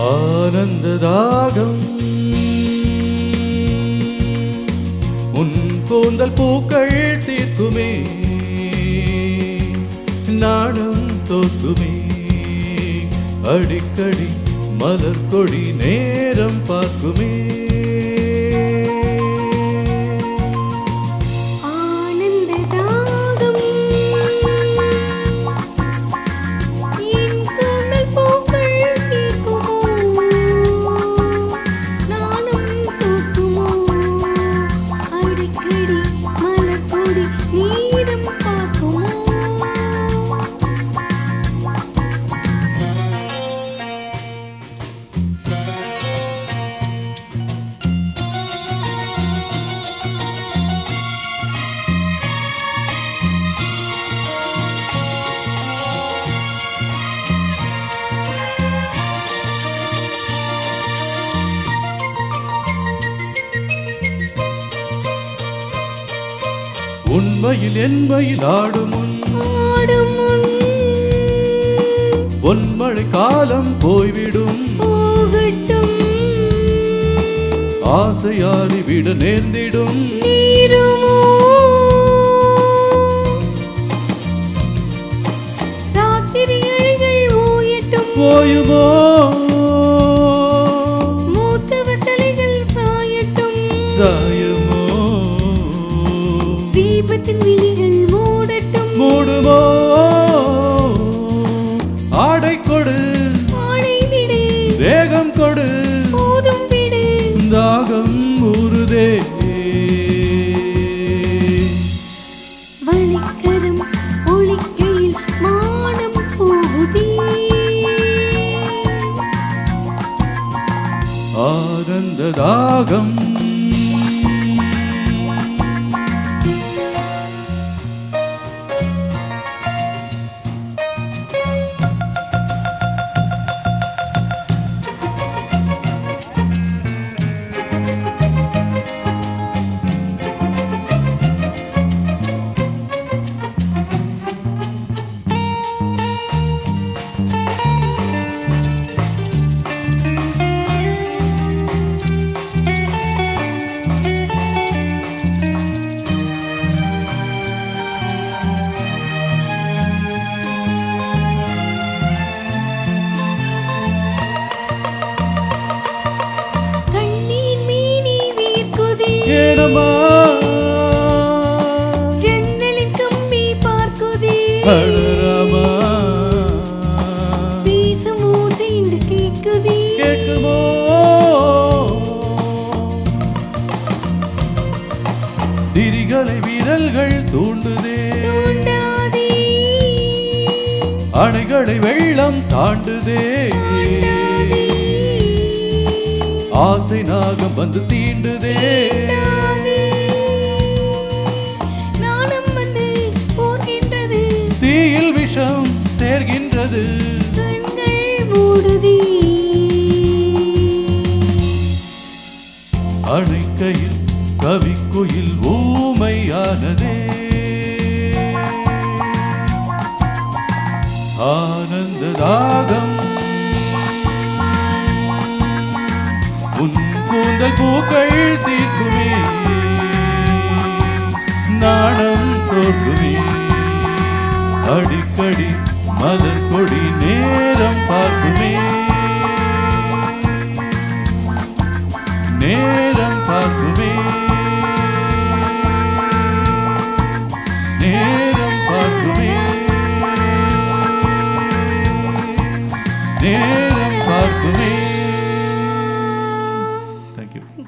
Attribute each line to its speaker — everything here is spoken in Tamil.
Speaker 1: ஆனந்த தாகம் உன் கூந்தல் பூக்கள் தீர்க்குமே, நாணம் தோற்றுமே. அடிக்கடி மலர் கொடி நேரம் பார்க்குமே. உண்மையில் என்மையில் ஆடும் பொன்மழை காலம் போய்விடும், ஆசையாரி விட நேர்ந்திடும். போயுமோ
Speaker 2: மூத்தவர் தலைகள் சாயட்டும்,
Speaker 1: சாயமோ
Speaker 2: தீபத்தின் விழிகள் மூடட்டும்.
Speaker 1: மூடுமோ ஆடை கொடு,
Speaker 2: ஆடை விடு,
Speaker 1: வேகம் கொடு,
Speaker 2: போதும் விடு.
Speaker 1: தாகம் ஊறுதே.
Speaker 2: வழிக்கரம் ஒழிக்கையில் மானம் போகுதே.
Speaker 1: ஆனந்த தாகம்
Speaker 2: ஜன்னலின் கம்பி பார்க்குதே, வீசும் ஓசை இன்று கேட்குதே.
Speaker 1: கேட்குமோ திரிகளை விரல்கள் தூண்டுதே,
Speaker 2: தூண்டாதே.
Speaker 1: அணைகளை வெள்ளம் தாண்டுதே. ஆசை நாகம் வந்து தீண்டுதே.
Speaker 2: நாணம் வந்து போர்கின்றது,
Speaker 1: தீயில் விஷம் சேர்கின்றது.
Speaker 2: கண்கள் மூடுதே.
Speaker 1: அணைக்கையில் கவிக்குயில் ஊமையானதே. ஆனந்த தாகம் உன் கூந்தல் பூக்கள் தீர்க்குமே, நாணம் தோற்றுமே. அடிக்கடி மலர் கொடி நேரம் பார்க்குமே.